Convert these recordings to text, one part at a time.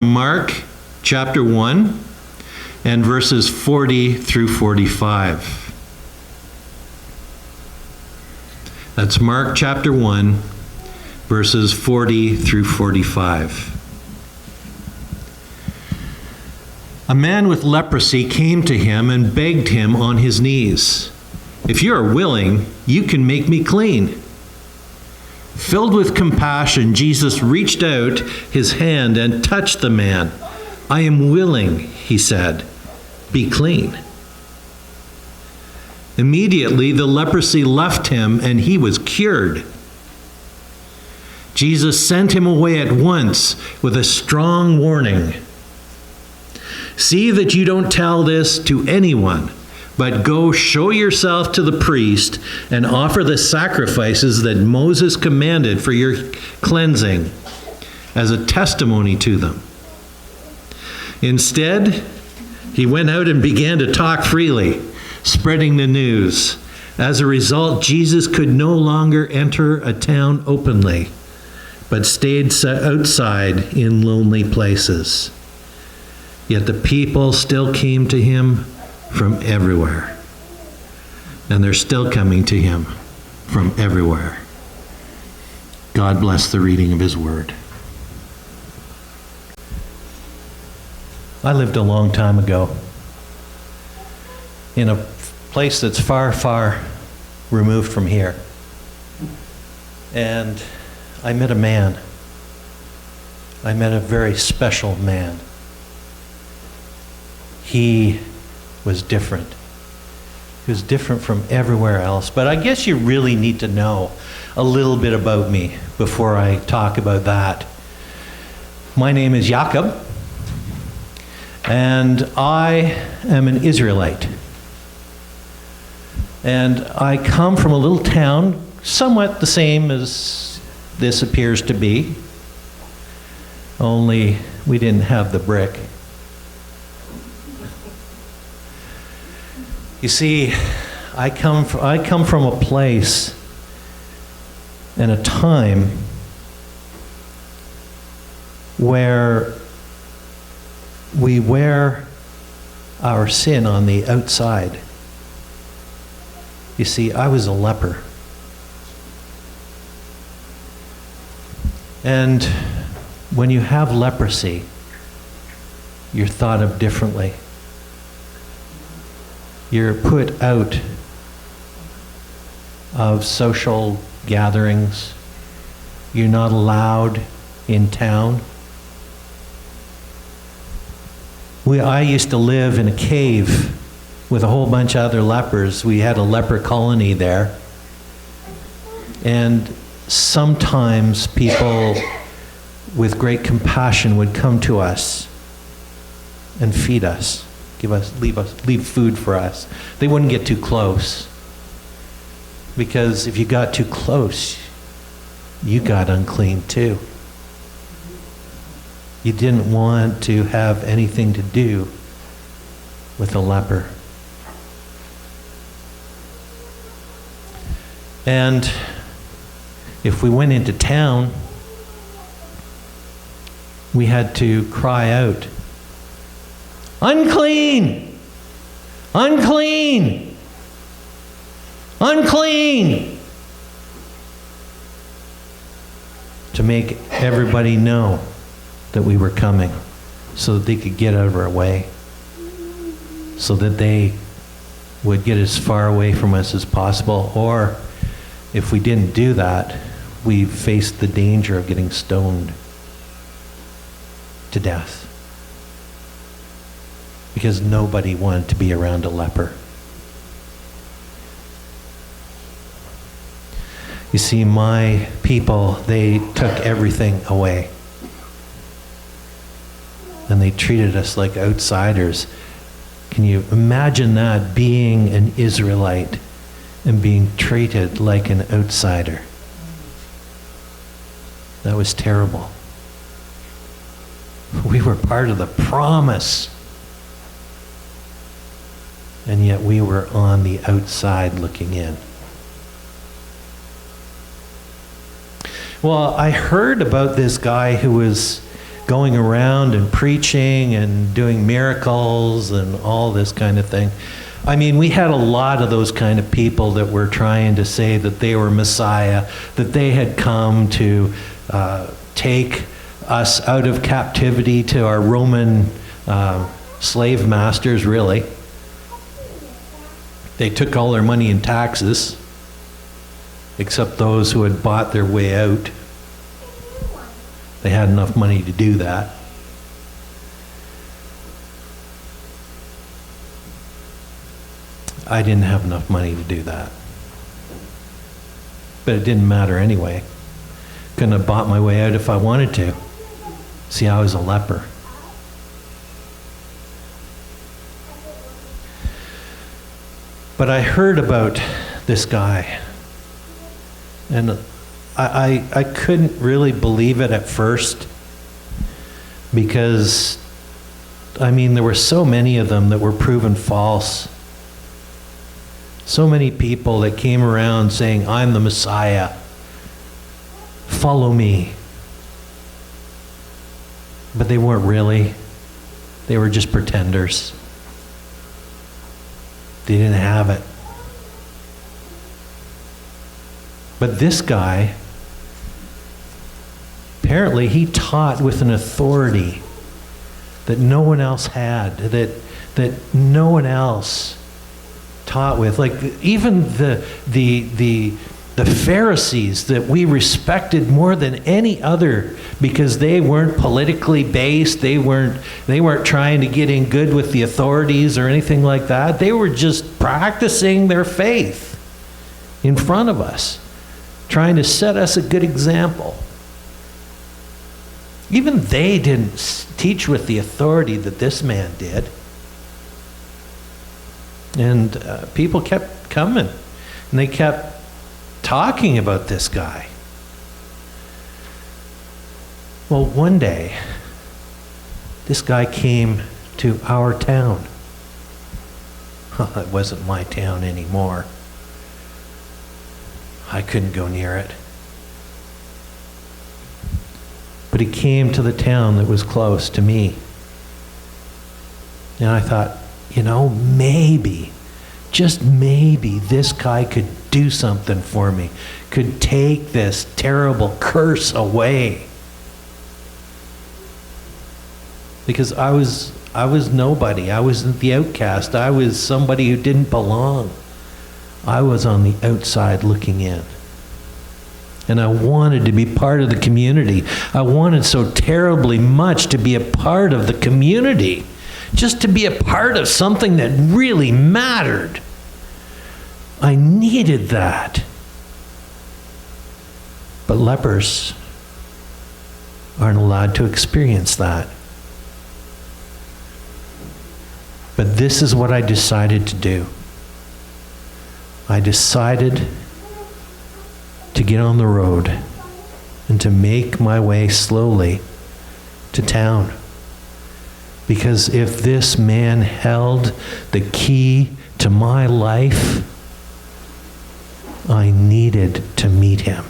Mark chapter 1 and verses 40 through 45. That's Mark chapter 1, verses 40 through 45. A man with leprosy came to him and begged him on his knees, "If you are willing, you can make me clean." Filled with compassion, Jesus reached out his hand and touched the man. "I am willing," he said, "be clean." Immediately the leprosy left him and he was cured. Jesus sent him away at once with a strong warning. "See that you don't tell this to anyone, but go show yourself to the priest and offer the sacrifices that Moses commanded for your cleansing as a testimony to them." Instead, he went out and began to talk freely, spreading the news. As a result, Jesus could no longer enter a town openly, but stayed outside in lonely places. Yet the people still came to him from everywhere. And they're still coming to him from everywhere. God bless the reading of his word. I lived a long time ago in a place that's far, far removed from here. And I met a man. I met a very special man. He was different. He was different from everywhere else. But I guess you really need to know a little bit about me before I talk about that. My name is Jacob, and I am an Israelite. And I come from a little town, somewhat the same as this appears to be, only we didn't have the brick. You see, I come from a place and a time where we wear our sin on the outside. You see, I was a leper. And when you have leprosy, you're thought of differently. You're put out of social gatherings. You're not allowed in town. I used to live in a cave with a whole bunch of other lepers. We had a leper colony there. And sometimes people with great compassion would come to us and feed us. Leave food for us. They wouldn't get too close, because if you got too close, you got unclean too. You didn't want to have anything to do with a leper. And if we went into town, we had to cry out, "Unclean! Unclean! Unclean!" to make everybody know that we were coming, so that they could get out of our way, so that they would get as far away from us as possible. Or if we didn't do that, we faced the danger of getting stoned to death, because nobody wanted to be around a leper. You see, my people, they took everything away. And they treated us like outsiders. Can you imagine that, being an Israelite and being treated like an outsider? That was terrible. We were part of the promise. And yet we were on the outside looking in. Well, I heard about this guy who was going around and preaching and doing miracles and all this kind of thing. I mean, we had a lot of those kind of people that were trying to say that they were Messiah, that they had come to take us out of captivity to our Roman slave masters, really. They took all their money in taxes, except those who had bought their way out. They had enough money to do that. I didn't have enough money to do that. But it didn't matter anyway. Couldn't have bought my way out if I wanted to. See, I was a leper. But I heard about this guy, and I couldn't really believe it at first, because, I mean, there were so many of them that were proven false. So many people that came around saying, I'm the Messiah. Follow me. But they weren't really. They were just pretenders. They didn't have it. But this guy, apparently he taught with an authority that no one else had, that no one else taught with. Like even the Pharisees that we respected more than any other, because they weren't politically based, they weren't trying to get in good with the authorities or anything like that. They were just practicing their faith in front of us, trying to set us a good example. Even they didn't teach with the authority that this man did. And people kept coming, and they kept talking about this guy. Well, one day, this guy came to our town. Well, it wasn't my town anymore. I couldn't go near it. But he came to the town that was close to me. And I thought, maybe, just maybe, this guy could do something for me, could take this terrible curse away. Because I was nobody. I was the outcast. I was somebody who didn't belong. I was on the outside looking in. And I wanted to be part of the community. I wanted so terribly much to be a part of the community. Just to be a part of something that really mattered. I needed that. But lepers aren't allowed to experience that. But this is what I decided to do. I decided to get on the road and to make my way slowly to town. Because if this man held the key to my life, I needed to meet him.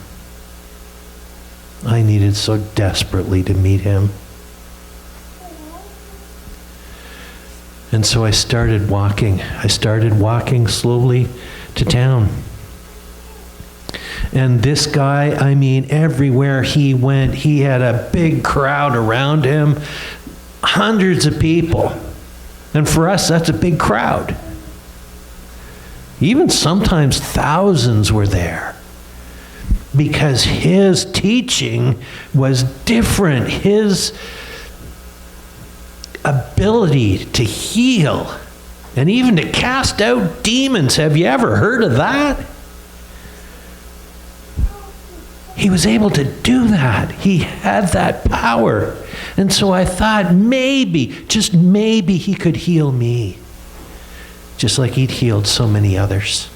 I needed so desperately to meet him. And so I started walking. I started walking slowly to town. And this guy, everywhere he went, he had a big crowd around him. Hundreds of people. And for us, that's a big crowd. Even sometimes thousands were there. Because his teaching was different. His ability to heal and even to cast out demons. Have you ever heard of that? He was able to do that. He had that power. And so I thought maybe, just maybe, he could heal me. Just like he'd healed so many others.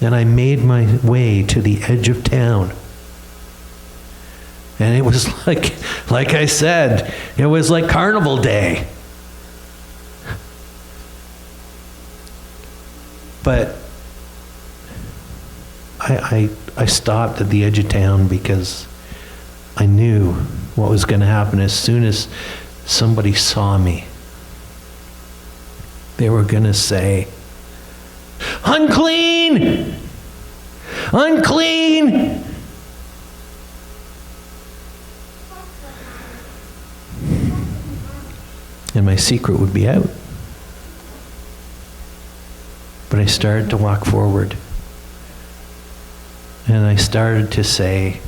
And I made my way to the edge of town. And it was like I said, it was like Carnival Day. But I stopped at the edge of town because I knew what was going to happen as soon as somebody saw me. They were going to say, "Unclean! Unclean!" And my secret would be out. But I started to walk forward. And I started to say,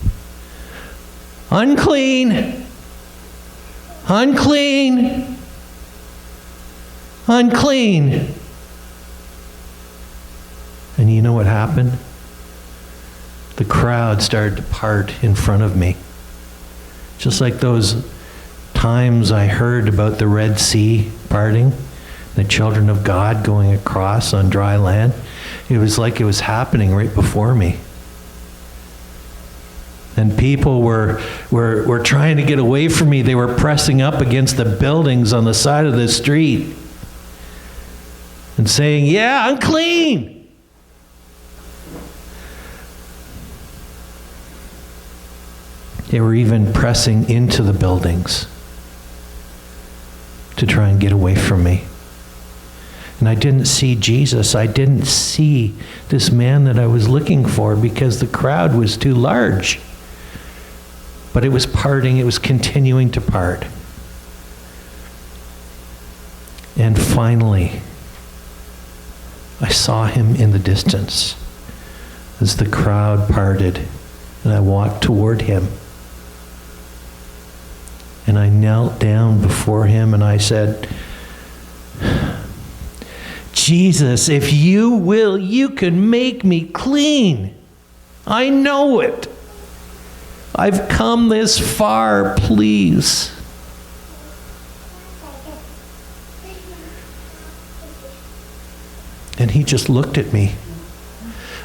"Unclean! Unclean! Unclean!" And you know what happened? The crowd started to part in front of me. Just like those times I heard about the Red Sea parting, the children of God going across on dry land. It was like it was happening right before me. And people were trying to get away from me. They were pressing up against the buildings on the side of the street and saying, "Yeah, unclean." They were even pressing into the buildings to try and get away from me. And I didn't see Jesus. I didn't see this man that I was looking for because the crowd was too large. But it was parting. It was continuing to part. And finally, I saw him in the distance as the crowd parted, and I walked toward him. And I knelt down before him and I said, "Jesus, if you will, you can make me clean. I know it. I've come this far, please." And he just looked at me.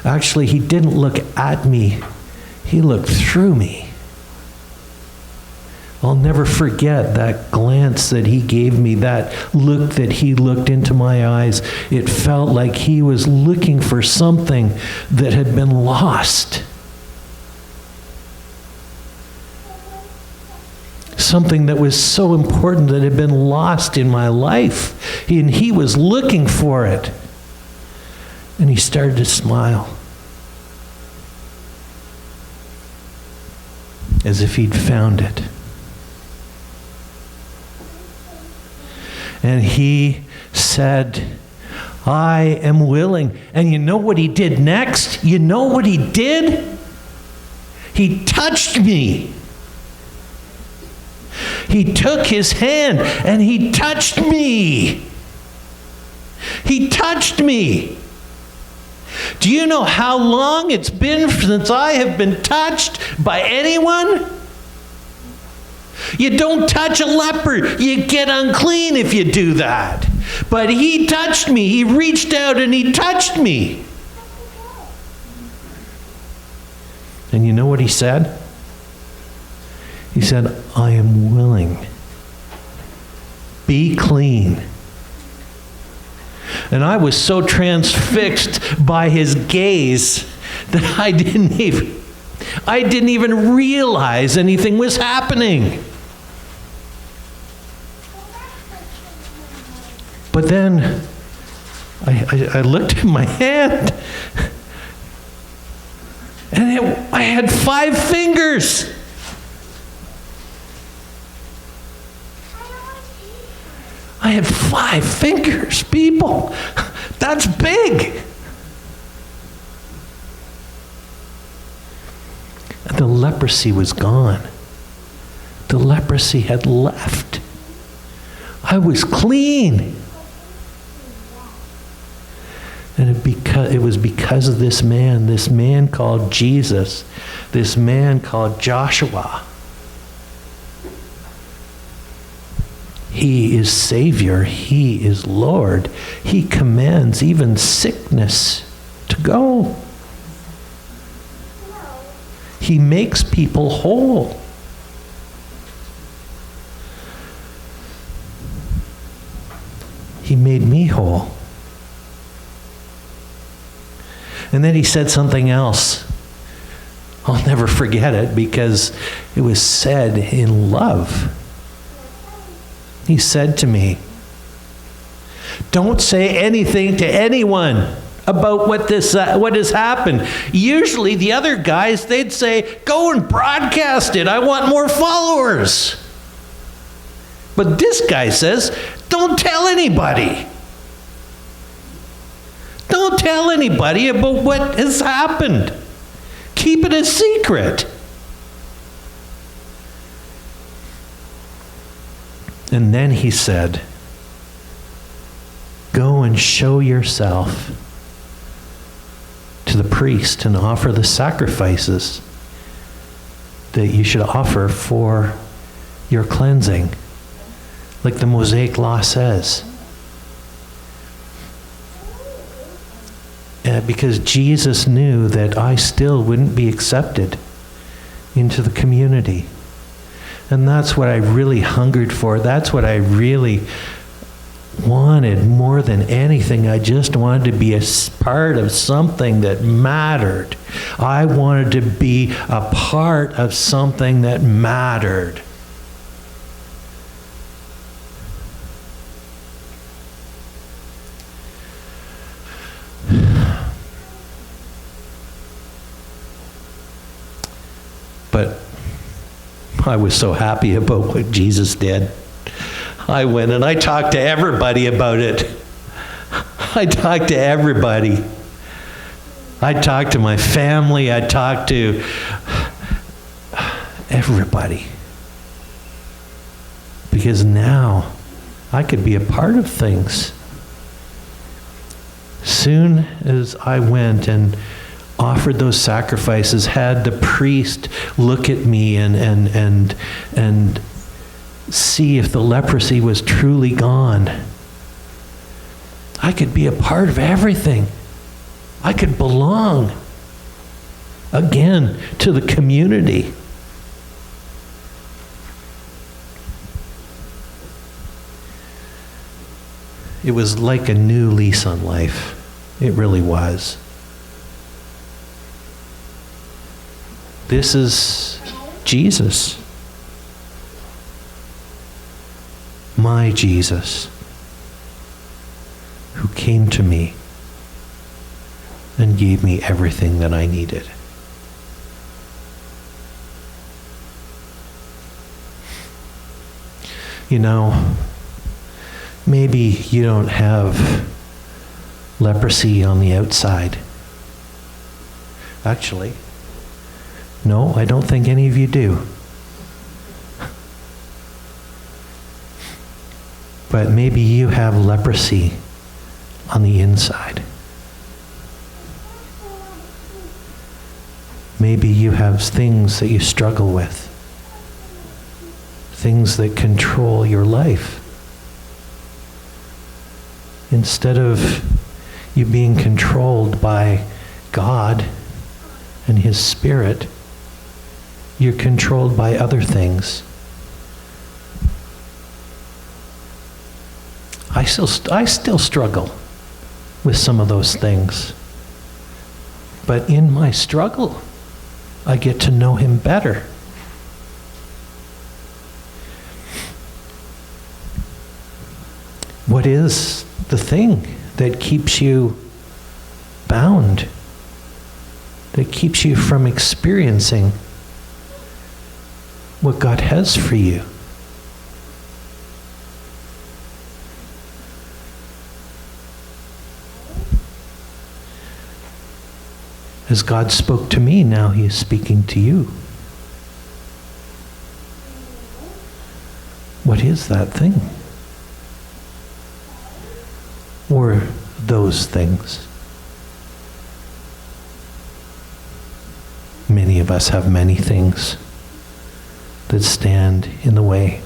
Actually, he didn't look at me. He looked through me. I'll never forget that glance that he gave me, that look that he looked into my eyes. It felt like he was looking for something that had been lost. Something that was so important that had been lost in my life. And he was looking for it. And he started to smile. As if he'd found it. And he said, "I am willing." And you know what he did next? You know what he did? He touched me. He took his hand and he touched me. He touched me. Do you know how long it's been since I have been touched by anyone? You don't touch a leper. You get unclean if you do that. But he touched me. He reached out and he touched me. And you know what he said? He said, "I am willing. Be clean." And I was so transfixed by his gaze that I didn't even realize anything was happening. But then I looked at my hand, and I had 5 fingers. I had 5 fingers, people. That's big. And the leprosy was gone. The leprosy had left. I was clean. And it was because of this man called Jesus, this man called Joshua. He is Savior. He is Lord. He commands even sickness to go. He makes people whole. He made me whole. And then he said something else. I'll never forget it because it was said in love. He said to me, "Don't say anything to anyone about what has happened." Usually the other guys, they'd say, "Go and broadcast it. I want more followers." But this guy says, "Don't tell anybody. Don't tell anybody about what has happened. Keep it a secret." And then he said, "Go and show yourself to the priest and offer the sacrifices that you should offer for your cleansing, like the Mosaic law says." Because Jesus knew that I still wouldn't be accepted into the community. And that's what I really hungered for. That's what I really wanted more than anything. I just wanted to be a part of something that mattered. I wanted to be a part of something that mattered. But I was so happy about what Jesus did. I went and I talked to everybody about it. I talked to everybody. I talked to my family. I talked to everybody. Because now I could be a part of things. Soon as I went and offered those sacrifices, had the priest look at me and see if the leprosy was truly gone, I could be a part of everything. I could belong again to the community. It was like a new lease on life. It really was. This is Jesus. My Jesus, who came to me and gave me everything that I needed. You know, maybe you don't have leprosy on the outside. Actually, no, I don't think any of you do. But maybe you have leprosy on the inside. Maybe you have things that you struggle with, things that control your life. Instead of you being controlled by God and His Spirit, you're controlled by other things. I still struggle with some of those things. But in my struggle, I get to know Him better. What is the thing that keeps you bound, that keeps you from experiencing what God has for you? As God spoke to me, now He is speaking to you. What is that thing? Or those things? Many of us have many things that stand in the way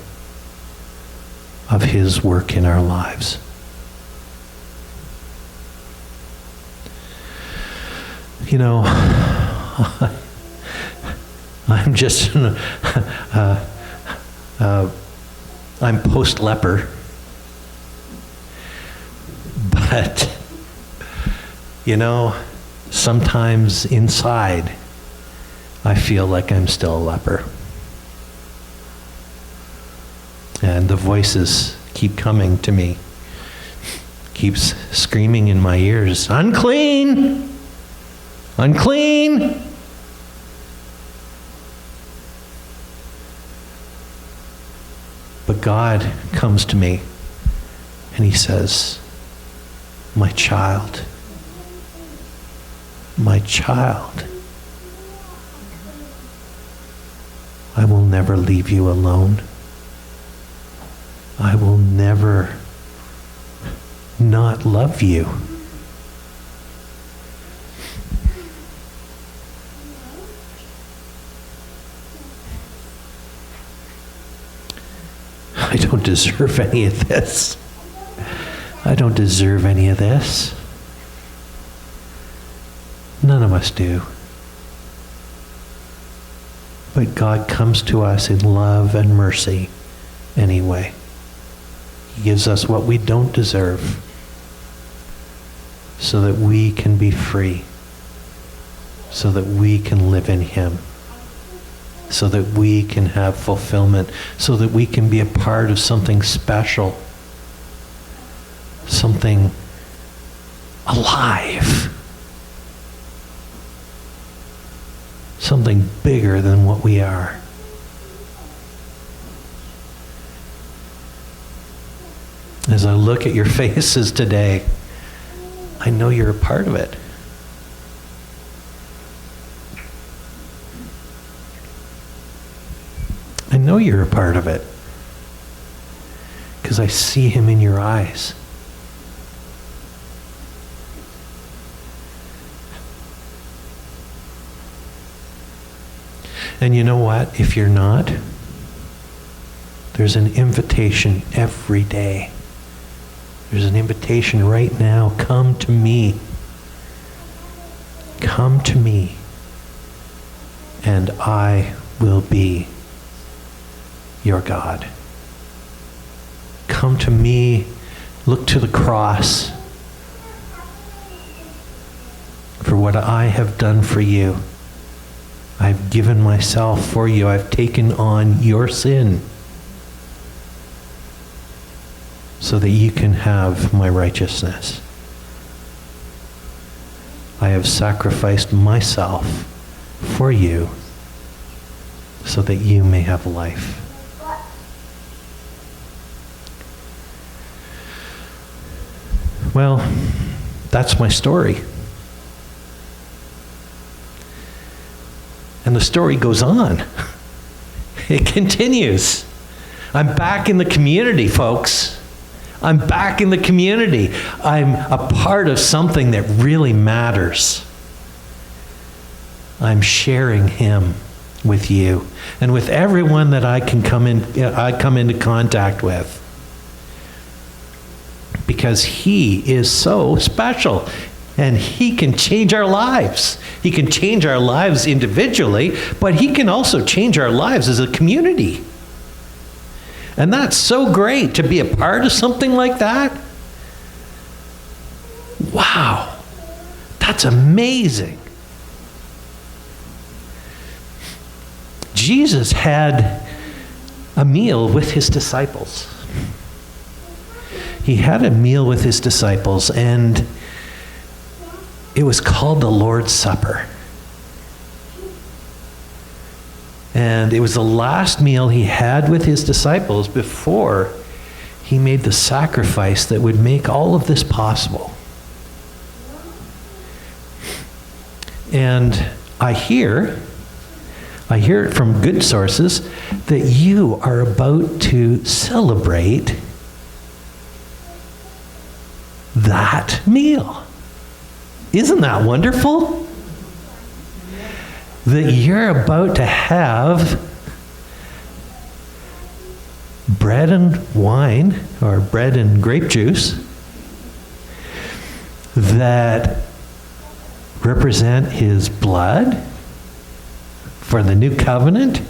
of His work in our lives. You know, I'm just, I'm post-leper. But, you know, sometimes inside, I feel like I'm still a leper. And the voices keep coming to me, keeps screaming in my ears, unclean, unclean. But God comes to me and he says, my child, I will never leave you alone. I will never not love you. I don't deserve any of this. I don't deserve any of this. None of us do. But God comes to us in love and mercy anyway. He gives us what we don't deserve so that we can be free, so that we can live in him, so that we can have fulfillment, so that we can be a part of something special, something alive, something bigger than what we are. As I look at your faces today, I know you're a part of it. I know you're a part of it because I see him in your eyes. And you know what? If you're not, there's an invitation every day. There's an invitation right now. Come to me. Come to me, and I will be your God. Come to me. Look to the cross for what I have done for you. I've given myself for you. I've taken on your sin so that you can have my righteousness. I have sacrificed myself for you so that you may have life. Well, that's my story. And the story goes on. It continues. I'm back in the community, folks. I'm back in the community. I'm a part of something that really matters. I'm sharing him with you and with everyone that I come into contact with. Because he is so special. And he can change our lives. He can change our lives individually, but he can also change our lives as a community. And that's so great to be a part of something like that. Wow, that's amazing. Jesus had a meal with his disciples. He had a meal with his disciples, and it was called the Lord's Supper. And it was the last meal he had with his disciples before he made the sacrifice that would make all of this possible. And I hear it from good sources that you are about to celebrate that meal. Isn't that wonderful? That you're about to have bread and wine, or bread and grape juice, that represent his blood for the new covenant,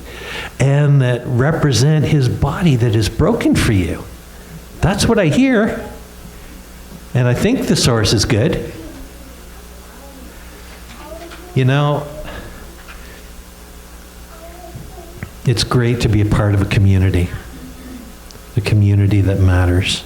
and that represent his body that is broken for you. That's what I hear. And I think the source is good. You know, It's great to be a part of a community that matters.